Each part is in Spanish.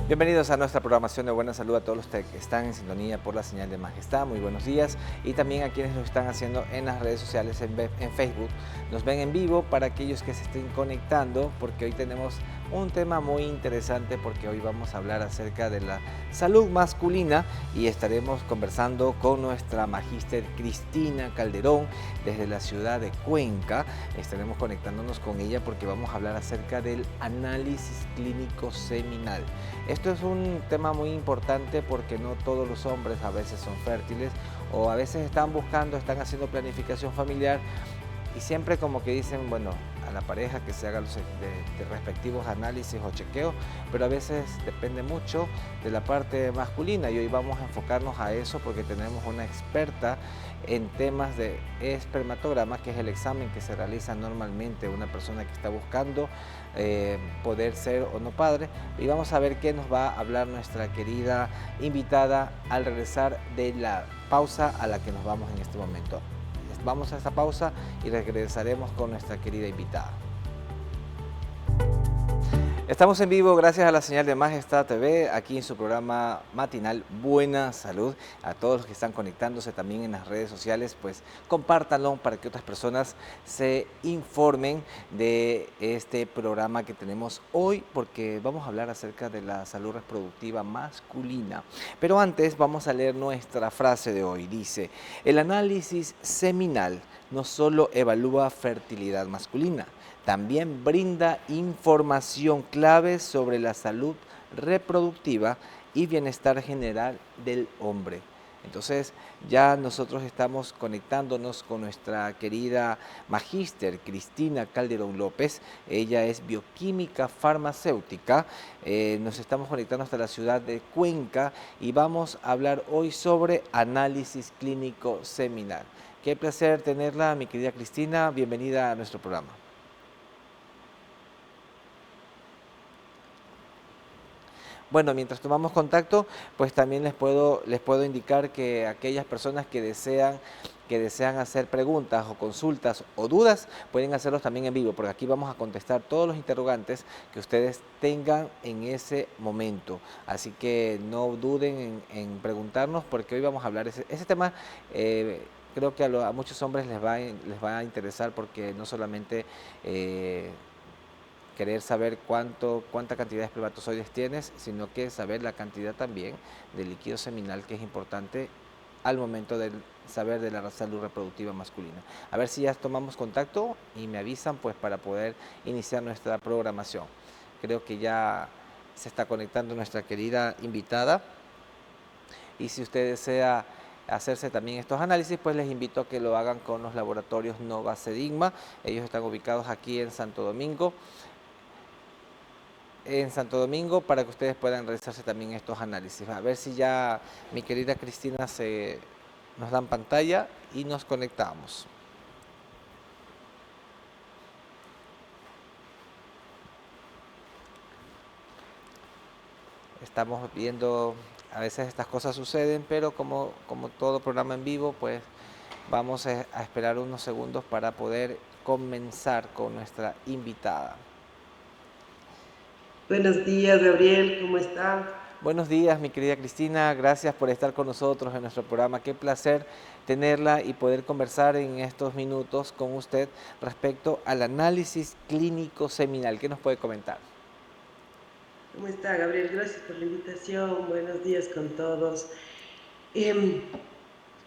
Bienvenidos a nuestra programación de Buena Salud a todos los que están en sintonía por la señal de Majestad. Muy buenos días. Y también a quienes lo están haciendo en las redes sociales, en Facebook. Nos ven en vivo para aquellos que se estén conectando, porque hoy tenemos un tema muy interesante, porque hoy vamos a hablar acerca de la salud masculina y estaremos conversando con nuestra magíster Cristina Calderón desde la ciudad de Cuenca. Estaremos conectándonos con ella porque vamos a hablar acerca del análisis clínico seminal. Esto es un tema muy importante porque no todos los hombres a veces son fértiles o a veces están haciendo planificación familiar y siempre como que dicen, bueno, a la pareja que se haga los respectivos análisis o chequeos, pero a veces depende mucho de la parte masculina y hoy vamos a enfocarnos a eso porque tenemos una experta en temas de espermatograma, que es el examen que se realiza normalmente una persona que está buscando poder ser o no padre, y vamos a ver qué nos va a hablar nuestra querida invitada al regresar de la pausa a la que nos vamos en este momento. Vamos a esta pausa y regresaremos con nuestra querida invitada. Estamos en vivo gracias a la señal de Majestad TV, aquí en su programa matinal Buena Salud. A todos los que están conectándose también en las redes sociales, pues compártanlo para que otras personas se informen de este programa que tenemos hoy, porque vamos a hablar acerca de la salud reproductiva masculina. Pero antes vamos a leer nuestra frase de hoy. Dice: el análisis seminal no solo evalúa fertilidad masculina, también brinda información clave sobre la salud reproductiva y bienestar general del hombre. Entonces ya nosotros estamos conectándonos con nuestra querida magíster Cristina Calderón López. Ella es bioquímica farmacéutica. Nos estamos conectando hasta la ciudad de Cuenca y vamos a hablar hoy sobre análisis clínico seminal. Qué placer tenerla, mi querida Cristina. Bienvenida a nuestro programa. Bueno, mientras tomamos contacto, pues también les puedo indicar que aquellas personas que desean hacer preguntas o consultas o dudas, pueden hacerlos también en vivo, porque aquí vamos a contestar todos los interrogantes que ustedes tengan en ese momento. Así que no duden en preguntarnos, porque hoy vamos a hablar ese tema. Creo que a muchos hombres les va a interesar, porque no solamente querer saber cuánta cantidad de espermatozoides tienes, sino que saber la cantidad también de líquido seminal, que es importante al momento de saber de la salud reproductiva masculina. A ver si ya tomamos contacto y me avisan, pues, para poder iniciar nuestra programación. Creo que ya se está conectando nuestra querida invitada, y si usted desea hacerse también estos análisis, pues les invito a que lo hagan con los laboratorios Nova Sedigma. Ellos están ubicados aquí en Santo Domingo, para que ustedes puedan realizarse también estos análisis. A ver si ya mi querida Cristina nos dan pantalla y nos conectamos. Estamos viendo, a veces estas cosas suceden, pero como todo programa en vivo, pues vamos a esperar unos segundos para poder comenzar con nuestra invitada. Buenos días, Gabriel, ¿cómo está? Buenos días, mi querida Cristina, gracias por estar con nosotros en nuestro programa. Qué placer tenerla y poder conversar en estos minutos con usted respecto al análisis clínico seminal. ¿Qué nos puede comentar? ¿Cómo está, Gabriel? Gracias por la invitación. Buenos días con todos. Em,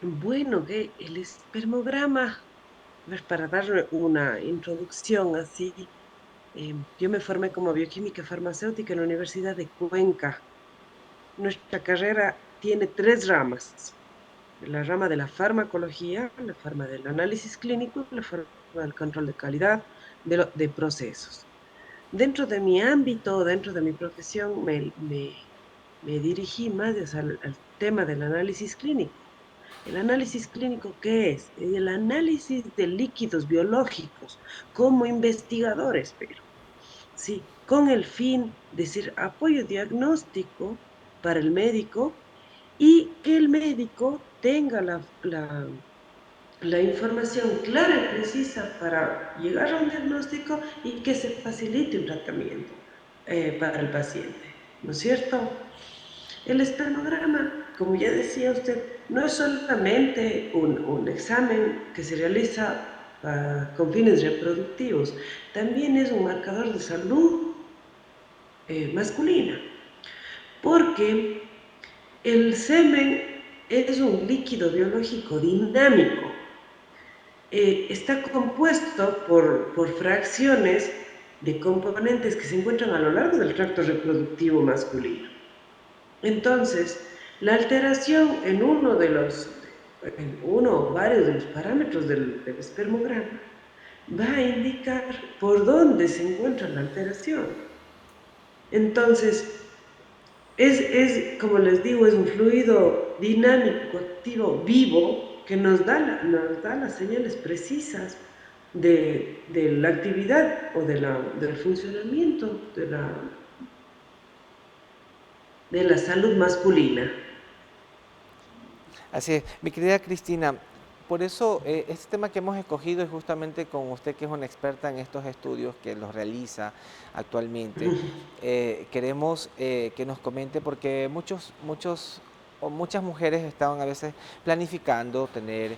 bueno, que el espermograma, a ver, para darle una introducción así, yo me formé como bioquímica farmacéutica en la Universidad de Cuenca. Nuestra carrera tiene tres ramas: la rama de la farmacología, la rama del análisis clínico, la rama del control de calidad de procesos. Dentro de mi ámbito, dentro de mi profesión, me dirigí más al tema del análisis clínico. ¿El análisis clínico qué es? El análisis de líquidos biológicos como investigadores, pero sí, con el fin de ser apoyo diagnóstico para el médico, y que el médico tenga la información clara y precisa para llegar a un diagnóstico y que se facilite un tratamiento para el paciente. ¿no es cierto? El espermograma, como ya decía usted, no es solamente un examen que se realiza con fines reproductivos, también es un marcador de salud masculina, porque el semen es un líquido biológico dinámico. Está compuesto por fracciones de componentes que se encuentran a lo largo del tracto reproductivo masculino. Entonces, la alteración en uno o varios de los parámetros del espermograma va a indicar por dónde se encuentra la alteración. Entonces, como les digo, es un fluido dinámico, activo, vivo, que nos da las señales precisas de la actividad o del funcionamiento de la salud masculina. Así es, mi querida Cristina, por eso este tema que hemos escogido es justamente con usted, que es una experta en estos estudios, que los realiza actualmente. Queremos que nos comente, porque muchas mujeres estaban a veces planificando tener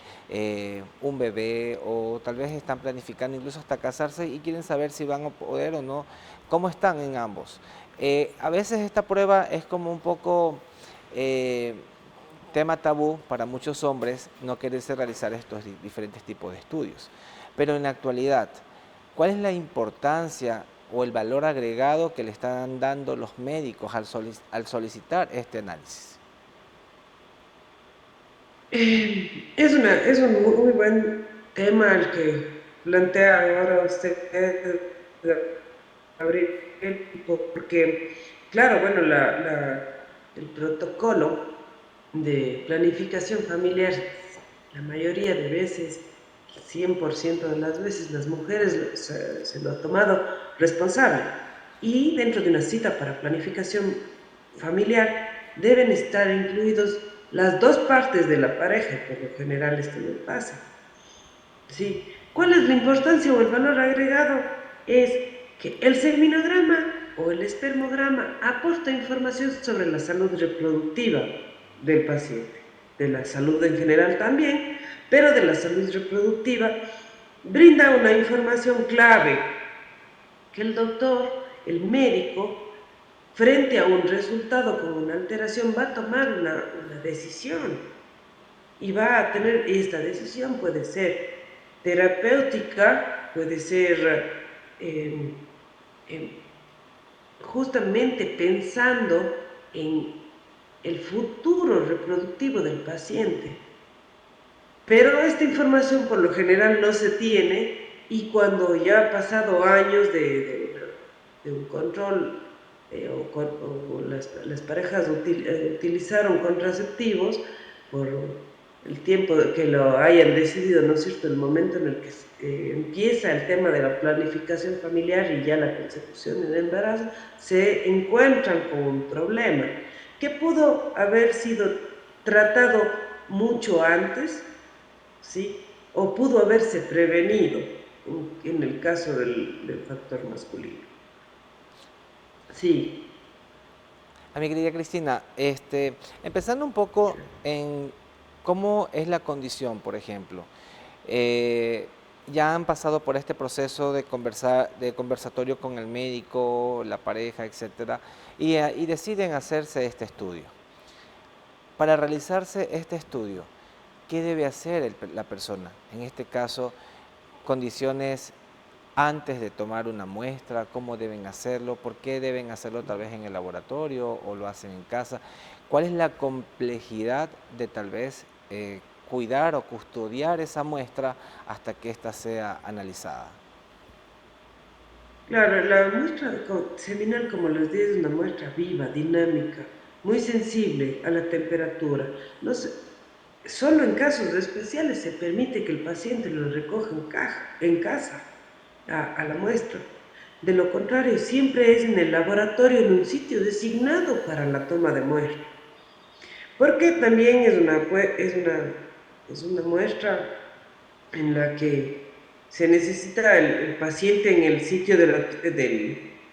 un bebé, o tal vez están planificando incluso hasta casarse y quieren saber si van a poder o no, cómo están en ambos. A veces esta prueba es como un poco eh, tema tabú para muchos hombres no quererse realizar estos diferentes tipos de estudios. Pero en la actualidad, ¿cuál es la importancia o el valor agregado que le están dando los médicos al solicitar este análisis? Es un muy buen tema el que plantea ahora usted, Gabriel, porque, claro, bueno, el protocolo de planificación familiar, la mayoría de veces, 100% de las veces, las mujeres se lo han tomado responsable. Y dentro de una cita para planificación familiar deben estar incluidos las dos partes de la pareja, por lo general esto no pasa. ¿Sí? ¿Cuál es la importancia o el valor agregado? Es que el seminograma o el espermograma aporta información sobre la salud reproductiva del paciente, de la salud en general también, pero de la salud reproductiva brinda una información clave que el doctor, el médico, frente a un resultado con una alteración, va a tomar una decisión y va a tener, esta decisión puede ser terapéutica, puede ser eh, eh, justamente pensando en el futuro reproductivo del paciente. Pero esta información por lo general no se tiene, y cuando ya ha pasado años de un control o las parejas utilizaron contraceptivos por el tiempo que lo hayan decidido, ¿no es cierto?, el momento en el que empieza el tema de la planificación familiar y ya la consecución del embarazo, se encuentran con un problema que pudo haber sido tratado mucho antes, ¿sí? O pudo haberse prevenido en el caso del factor masculino. Sí. A mi querida Cristina, empezando un poco en cómo es la condición, por ejemplo. Ya han pasado por este proceso de conversatorio con el médico, la pareja, etcétera, y deciden hacerse este estudio. Para realizarse este estudio, ¿qué debe hacer la persona? En este caso, condiciones antes de tomar una muestra, cómo deben hacerlo, por qué deben hacerlo tal vez en el laboratorio o lo hacen en casa. ¿Cuál es la complejidad de tal vez cuidar o custodiar esa muestra hasta que ésta sea analizada? Claro, la muestra seminal, como les dije, es una muestra viva, dinámica, muy sensible a la temperatura. No se, Solo en casos especiales se permite que el paciente lo recoja en casa, a la muestra. De lo contrario, siempre es en el laboratorio, en un sitio designado para la toma de muestra. Porque también es una muestra en la que se necesita el paciente en el sitio del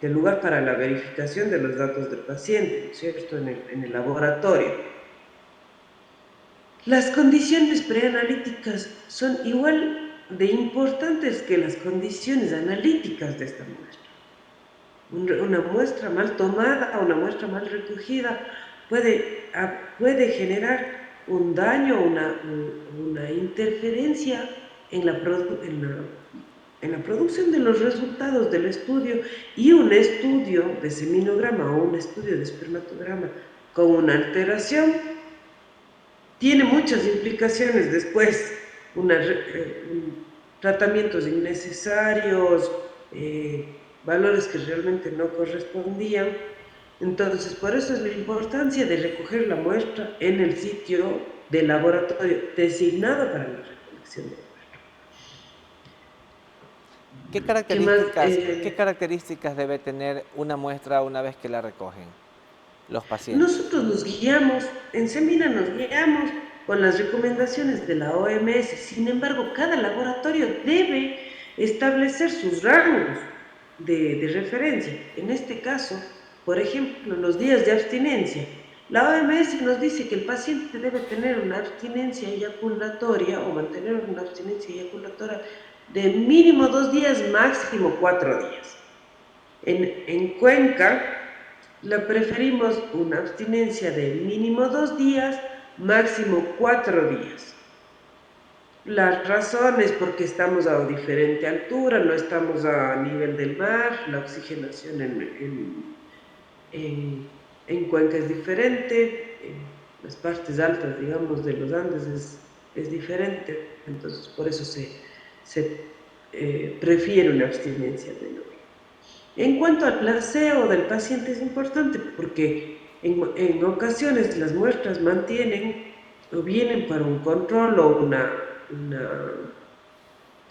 del lugar para la verificación de los datos del paciente, ¿no es cierto?, en el laboratorio. Las condiciones preanalíticas son igual de importantes que las condiciones analíticas de esta muestra. Una muestra mal tomada, una muestra mal recogida, puede generar un daño, una interferencia en la producción de los resultados del estudio, y un estudio de seminograma o un estudio de espermatograma con una alteración tiene muchas implicaciones después, tratamientos innecesarios, valores que realmente no correspondían. Entonces, por eso es la importancia de recoger la muestra en el sitio del laboratorio designado para la recolección de muestra. ¿Qué más? Qué características debe tener una muestra una vez que la recogen los pacientes? Nosotros nos guiamos, en Semina nos guiamos con las recomendaciones de la OMS. Sin embargo, cada laboratorio debe establecer sus rangos de referencia. En este caso, por ejemplo, los días de abstinencia. La OMS nos dice que el paciente debe tener una abstinencia eyaculatoria o mantener una abstinencia eyaculatoria de mínimo 2 días, máximo 4 días. En Cuenca la preferimos una abstinencia de mínimo 2 días, máximo 4 días. Las razones: porque estamos a diferente altura, no estamos a nivel del mar, la oxigenación en Cuenca es diferente, en las partes altas, digamos, de los Andes es diferente, entonces por eso se prefiere una abstinencia menor. En cuanto al aseo del paciente, es importante porque en ocasiones las muestras mantienen o vienen para un control o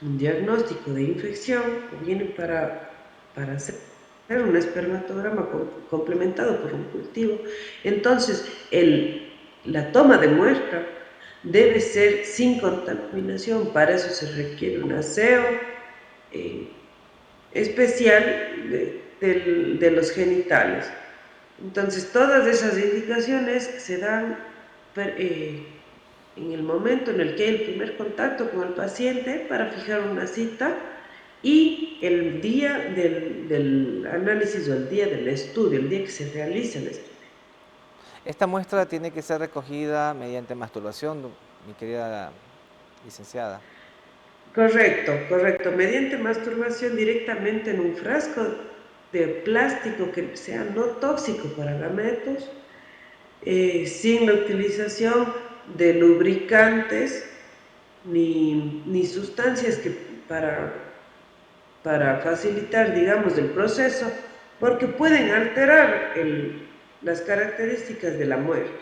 un diagnóstico de infección, o vienen para hacer un espermatograma complementado por un cultivo. Entonces, la toma de muestra debe ser sin contaminación. Para eso se requiere un aseo especial de los genitales. Entonces, todas esas indicaciones se dan en el momento en el que hay el primer contacto con el paciente para fijar una cita, y el día del análisis o el día del estudio, el día que se realiza el estudio. Esta muestra tiene que ser recogida mediante masturbación, mi querida licenciada. Correcto. Mediante masturbación directamente en un frasco de plástico que sea no tóxico para gametos, sin la utilización de lubricantes ni sustancias para facilitar, digamos, el proceso, porque pueden alterar las características de la muestra.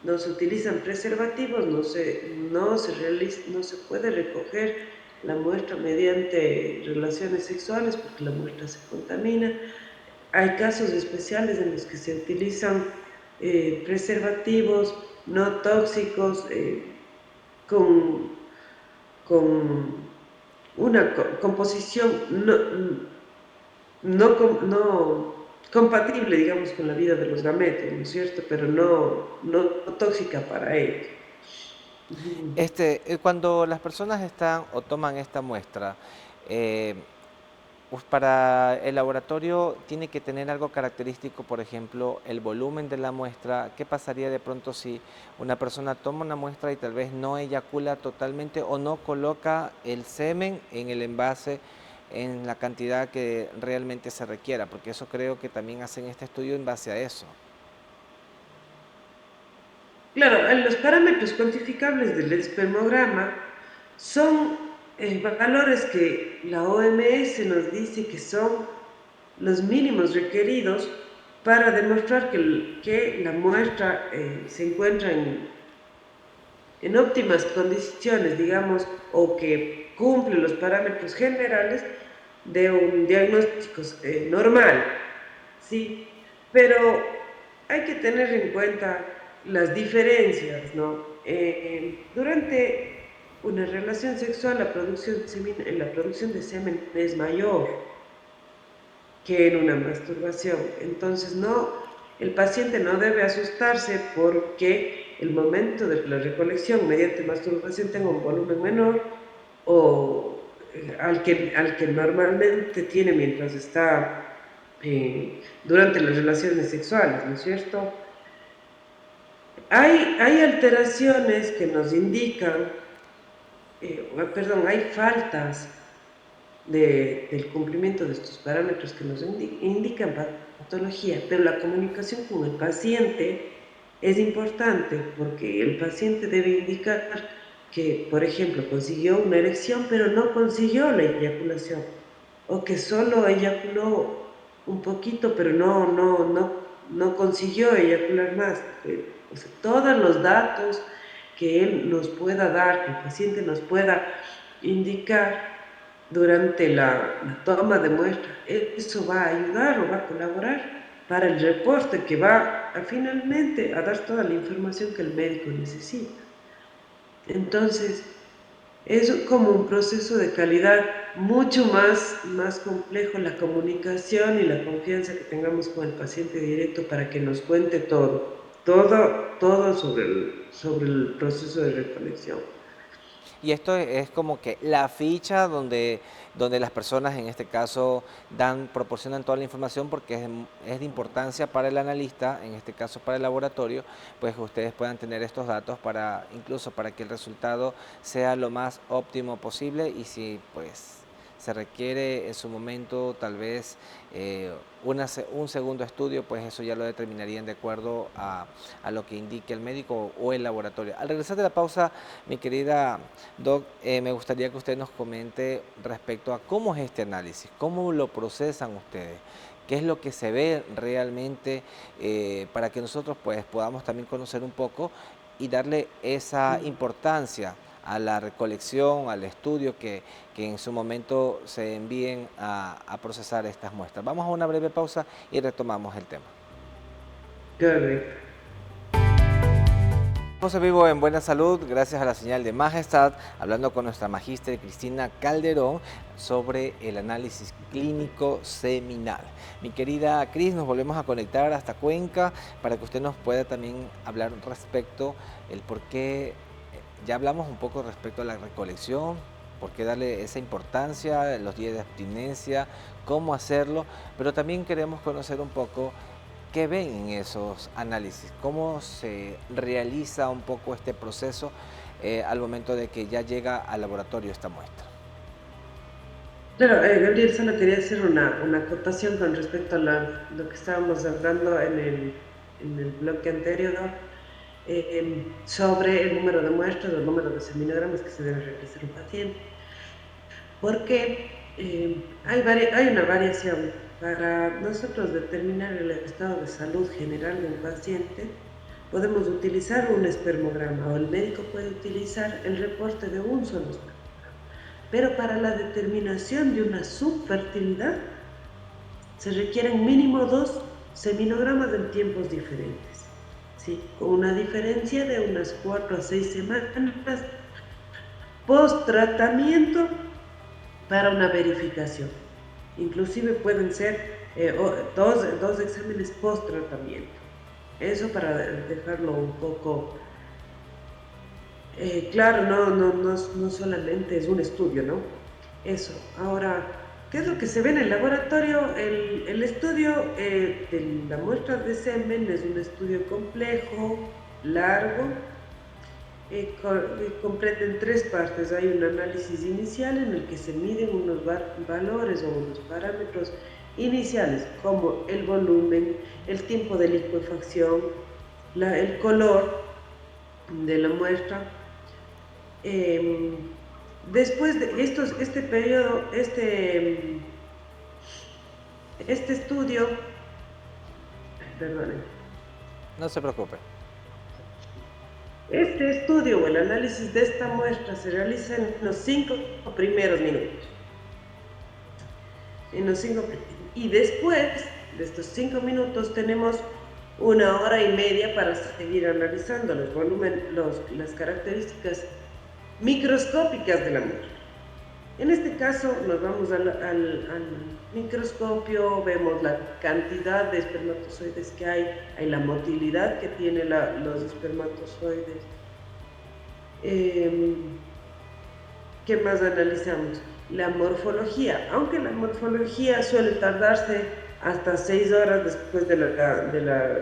No se utilizan preservativos, no se puede recoger la muestra mediante relaciones sexuales porque la muestra se contamina. Hay casos especiales en los que se utilizan preservativos no tóxicos con una composición no compatible, digamos, con la vida de los gametos, ¿no es cierto? Pero no tóxica para ellos. Cuando las personas están o toman esta muestra, eh, pues para el laboratorio tiene que tener algo característico, por ejemplo, el volumen de la muestra. ¿Qué pasaría de pronto si una persona toma una muestra y tal vez no eyacula totalmente o no coloca el semen en el envase en la cantidad que realmente se requiera? Porque eso creo que también hacen este estudio en base a eso. Claro, los parámetros cuantificables del espermograma son valores que la OMS nos dice que son los mínimos requeridos para demostrar que la muestra se encuentra en óptimas condiciones, digamos, o que cumple los parámetros generales de un diagnóstico normal, ¿sí? Pero hay que tener en cuenta las diferencias, ¿no? Durante una relación sexual, la producción de semen es mayor. que en una masturbación. Entonces, no, el paciente no debe asustarse porque el momento de la recolección mediante masturbación tenga un volumen menor o al que normalmente tiene mientras está durante las relaciones sexuales, ¿no es cierto? Hay alteraciones que nos indican, perdón, hay faltas del cumplimiento de estos parámetros que nos indican patología, pero la comunicación con el paciente es importante porque el paciente debe indicar que, por ejemplo, consiguió una erección, pero no consiguió la eyaculación, o que solo eyaculó un poquito, pero no consiguió eyacular más. O sea, todos los datos que él nos pueda dar, que el paciente nos pueda indicar durante la toma de muestra, eso va a ayudar o va a colaborar para el reporte que va finalmente a dar toda la información que el médico necesita. Entonces, es como un proceso de calidad mucho más complejo la comunicación y la confianza que tengamos con el paciente directo para que nos cuente todo sobre el proceso de recolección. Y esto es como que la ficha donde las personas, en este caso, proporcionan toda la información porque es de importancia para el analista, en este caso para el laboratorio, pues que ustedes puedan tener estos datos para, incluso para que el resultado sea lo más óptimo posible y si pues se requiere en su momento tal vez un segundo estudio, pues eso ya lo determinarían de acuerdo a lo que indique el médico o el laboratorio. Al regresar de la pausa, mi querida Doc, me gustaría que usted nos comente respecto a cómo es este análisis, cómo lo procesan ustedes, qué es lo que se ve realmente para que nosotros pues, podamos también conocer un poco y darle esa importancia a la recolección, al estudio que en su momento se envíen a procesar estas muestras. Vamos a una breve pausa y retomamos el tema. Correcto. Estamos en vivo en Buena Salud, gracias a la señal de Majestad, hablando con nuestra magíster Cristina Calderón sobre el análisis clínico seminal. Mi querida Cris, nos volvemos a conectar hasta Cuenca para que usted nos pueda también hablar respecto el por qué, ya hablamos un poco respecto a la recolección, por qué darle esa importancia, los días de abstinencia, cómo hacerlo, pero también queremos conocer un poco ¿qué ven en esos análisis? ¿Cómo se realiza un poco este proceso al momento de que ya llega al laboratorio esta muestra? Claro, Gabriel, solo quería hacer una acotación con respecto a lo que estábamos hablando en el bloque anterior, sobre el número de muestras o el número de seminogramas que se debe realizar un paciente. Porque hay una variación. Para nosotros determinar el estado de salud general de un paciente, podemos utilizar un espermograma o el médico puede utilizar el reporte de un solo espermograma. Pero para la determinación de una subfertilidad se requieren mínimo 2 seminogramas en tiempos diferentes, ¿sí? Con una diferencia de unas 4 a 6 semanas post tratamiento para una verificación. Inclusive pueden ser dos exámenes post tratamiento. Eso para dejarlo un poco claro, no solamente es un estudio, ¿no? Eso. Ahora, ¿qué es lo que se ve en el laboratorio? El estudio de la muestra de semen es un estudio complejo, largo, comprende 3 partes. Hay un análisis inicial en el que se miden unos valores o unos parámetros iniciales, como el volumen, el tiempo de licuefacción, el color de la muestra. Después de este periodo, este estudio, perdón, No se preocupe. este estudio o el análisis de esta muestra se realiza en los 5 primeros minutos. Y después de estos 5 minutos tenemos 1 hora y media para seguir analizando las características microscópicas de la muestra. En este caso nos vamos al microscopio, vemos la cantidad de espermatozoides que hay la motilidad que tienen los espermatozoides. Em, ¿Qué más analizamos? La morfología, aunque la morfología suele tardarse hasta 6 horas después de la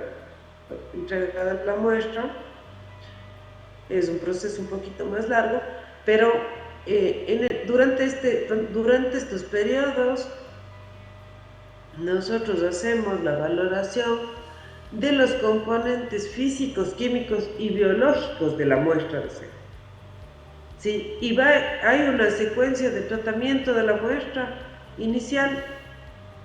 entrega de la muestra, es un proceso un poquito más largo, pero durante estos periodos nosotros hacemos la valoración de los componentes físicos, químicos y biológicos de la muestra de sangre. Sí, hay una secuencia de tratamiento de la muestra inicial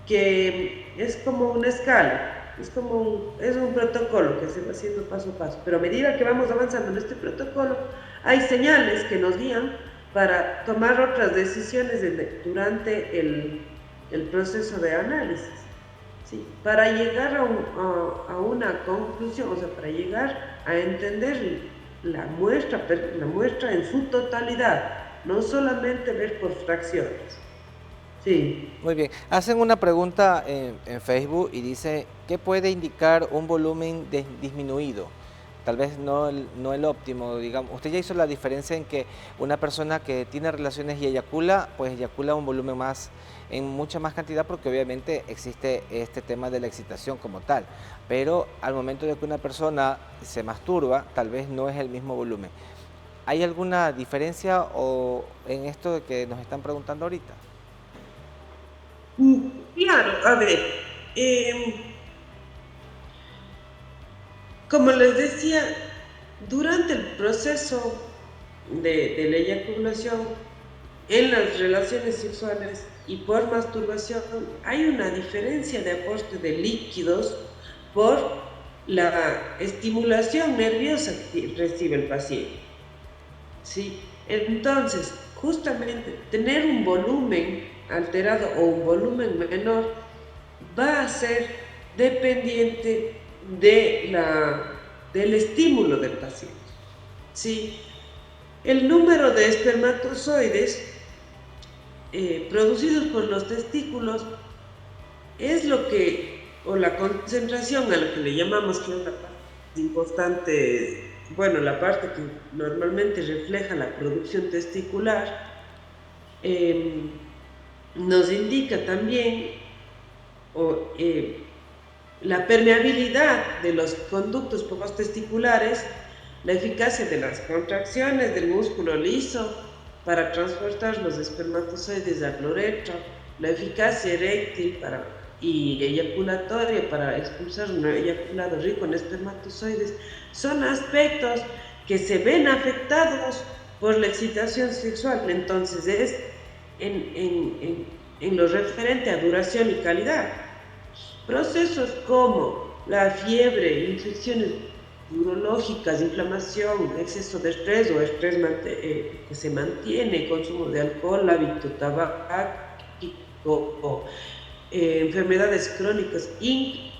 que es como una escala, es un protocolo que se va haciendo paso a paso, pero a medida que vamos avanzando en este protocolo, hay señales que nos guían para tomar otras decisiones durante el proceso de análisis, ¿sí? Para llegar a una conclusión, o sea, para llegar a entender la muestra en su totalidad, no solamente ver por fracciones. Sí. Muy bien. Hacen una pregunta en Facebook y dice, ¿qué puede indicar un volumen disminuido? Tal vez no el óptimo, digamos. Usted ya hizo la diferencia en que una persona que tiene relaciones y eyacula, pues eyacula un volumen más, en mucha más cantidad, porque obviamente existe este tema de la excitación como tal. Pero al momento de que una persona se masturba, tal vez no es el mismo volumen. ¿Hay alguna diferencia o en esto de que nos están preguntando ahorita? Claro, a ver, em, como les decía, durante el proceso de la eyaculación, en las relaciones sexuales y por masturbación, hay una diferencia de aporte de líquidos por la estimulación nerviosa que recibe el paciente. ¿Sí? Entonces, justamente tener un volumen alterado o un volumen menor va a ser dependiente del estímulo del paciente. ¿Sí? El número de espermatozoides producidos por los testículos es o la concentración a la que le llamamos, que es la parte importante, bueno, la parte que normalmente refleja la producción testicular, eh, nos indica también o, la permeabilidad de los conductos posttesticulares, la eficacia de las contracciones del músculo liso para transportar los espermatozoides al uretra, la eficacia eréctil y eyaculatoria para expulsar un eyaculado rico en espermatozoides, son aspectos que se ven afectados por la excitación sexual. Entonces es en lo referente a duración y calidad. Procesos como la fiebre, infecciones urológicas, inflamación, exceso de estrés o estrés que se mantiene, consumo de alcohol, hábito tabáquico, enfermedades crónicas, inclusive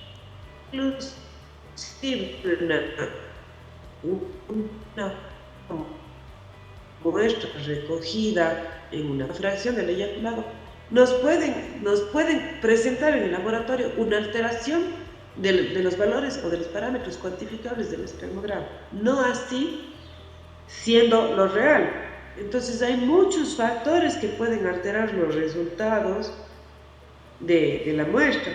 una muestra recogida en una fracción del eyaculado, nos pueden presentar en el laboratorio una alteración de los valores o de los parámetros cuantificables del espermograma, no así siendo lo real. Entonces hay muchos factores que pueden alterar los resultados de la muestra.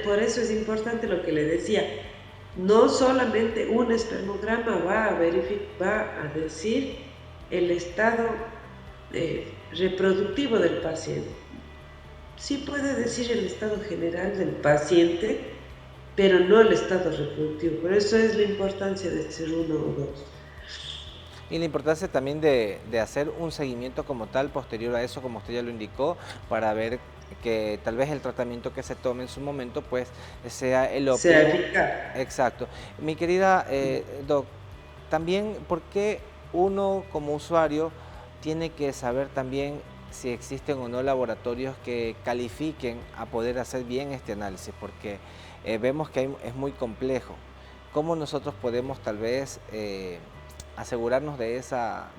Por eso es importante lo que le decía, no solamente un espermograma va a decir el estado reproductivo del paciente. Sí puede decir el estado general del paciente, pero no el estado reproductivo. Por eso es la importancia de ser 1 o 2. Y la importancia también de hacer un seguimiento como tal posterior a eso, como usted ya lo indicó, para ver que tal vez el tratamiento que se tome en su momento pues sea el óptimo. Sea eficaz. Exacto. Mi querida Doc, también, ¿por qué uno como usuario tiene que saber también si existen o no laboratorios que califiquen a poder hacer bien este análisis? Porque vemos que es muy complejo. ¿Cómo nosotros podemos tal vez asegurarnos de esa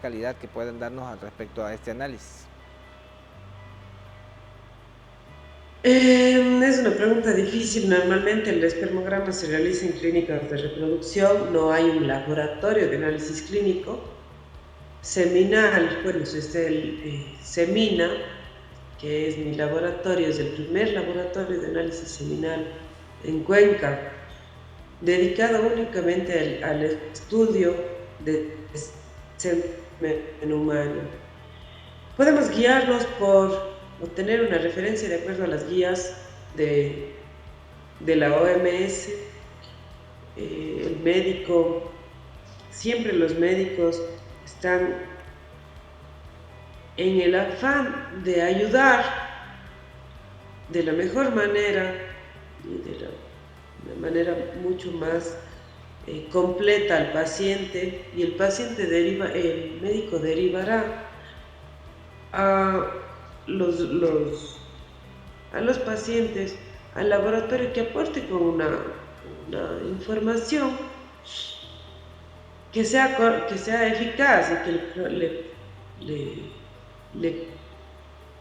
calidad que pueden darnos al respecto a este análisis? Es una pregunta difícil. Normalmente el espermograma se realiza en clínicas de reproducción, no hay un laboratorio de análisis clínico. Seminal, bueno, es el Semina, que es mi laboratorio, es el primer laboratorio de análisis seminal en Cuenca, dedicado únicamente al estudio de semen humano. Podemos guiarnos por obtener una referencia de acuerdo a las guías de la OMS. El médico, siempre los médicos están en el afán de ayudar de la mejor manera y de la manera mucho más completa al paciente, y el médico derivará a los pacientes al laboratorio que aporte con una información que sea eficaz y que le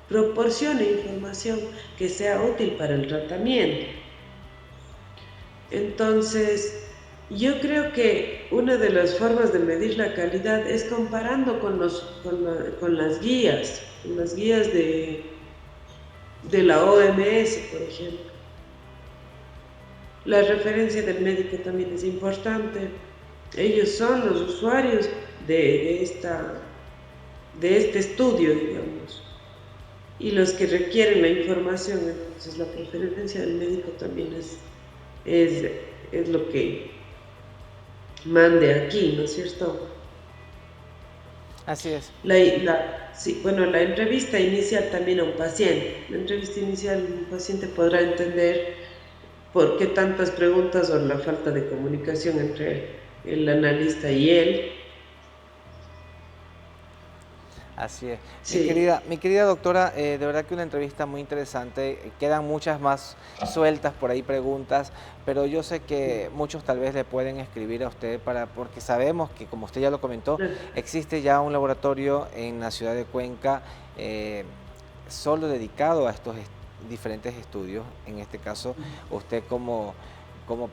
proporcione información que sea útil para el tratamiento. Entonces, yo creo que una de las formas de medir la calidad es comparando con las guías de la OMS, por ejemplo. La referencia del médico también es importante. Ellos son los usuarios de este estudio, digamos, y los que requieren la información. Entonces, la preferencia del médico también es lo que mande aquí, ¿no es cierto? Así es. Sí, bueno, la entrevista inicial también a un paciente. La entrevista inicial, un paciente podrá entender por qué tantas preguntas o la falta de comunicación entre el analista y él. Así es. Sí. Mi querida doctora, de verdad que una entrevista muy interesante. Quedan muchas más sueltas por ahí preguntas, pero yo sé que muchos tal vez le pueden escribir a usted porque sabemos que, como usted ya lo comentó, existe ya un laboratorio en la ciudad de Cuenca solo dedicado a estos diferentes estudios. En este caso, usted como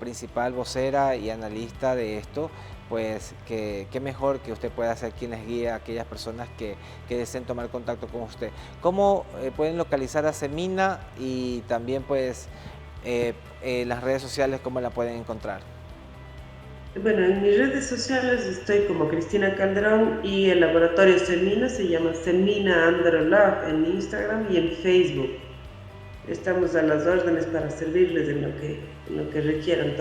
principal vocera y analista de esto, pues qué mejor que usted pueda ser quien les guíe a aquellas personas que deseen tomar contacto con usted. ¿Cómo pueden localizar a Semina y también pues las redes sociales, cómo la pueden encontrar? Bueno, en mis redes sociales estoy como Cristina Calderón, y el laboratorio Semina se llama Semina Androlab en Instagram y en Facebook. Estamos a las órdenes para servirles en lo que requieran.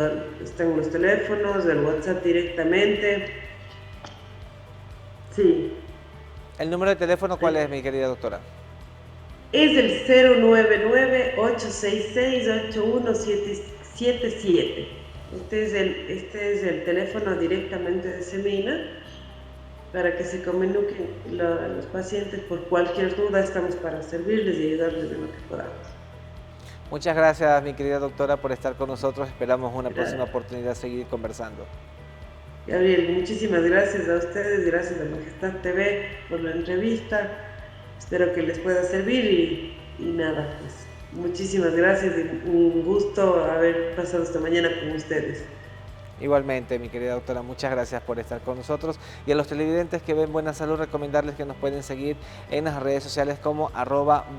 Están los teléfonos, el WhatsApp directamente. Sí. ¿El número de teléfono cuál es, mi querida doctora? Es el 099-866-8177. Este es el teléfono directamente de Semina, para que se comuniquen los pacientes por cualquier duda. Estamos para servirles y ayudarles en lo que podamos. Muchas gracias, mi querida doctora, por estar con nosotros. Esperamos una próxima Gracias. oportunidad de seguir conversando. Gabriel, muchísimas gracias a ustedes, gracias a Majestad TV por la entrevista. Espero que les pueda servir y nada, pues muchísimas gracias y un gusto haber pasado esta mañana con ustedes. Igualmente, mi querida doctora, muchas gracias por estar con nosotros. Y a los televidentes que ven Buena Salud, recomendarles que nos pueden seguir en las redes sociales como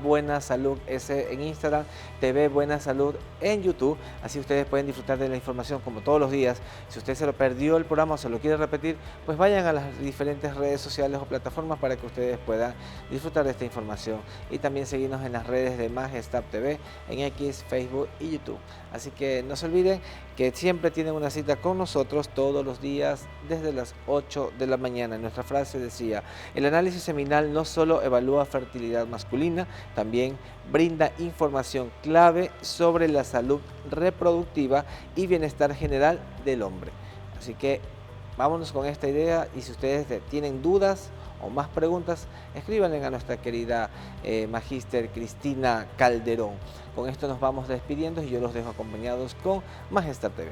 @buenasalud en Instagram, TV Buena Salud en YouTube. Así ustedes pueden disfrutar de la información como todos los días. Si usted se lo perdió el programa o se lo quiere repetir, pues vayan a las diferentes redes sociales o plataformas para que ustedes puedan disfrutar de esta información. Y también seguirnos en las redes de Majestad TV, en X, Facebook y YouTube. Así que no se olviden que siempre tienen una cita con nosotros todos los días desde las 8 de la mañana. Nuestra frase decía: el análisis seminal no solo evalúa fertilidad masculina, también brinda información clave sobre la salud reproductiva y bienestar general del hombre. Así que vámonos con esta idea, y si ustedes tienen dudas o más preguntas, escríbanle a nuestra querida magíster Cristina Calderón. Con esto nos vamos despidiendo y yo los dejo acompañados con Majestad TV.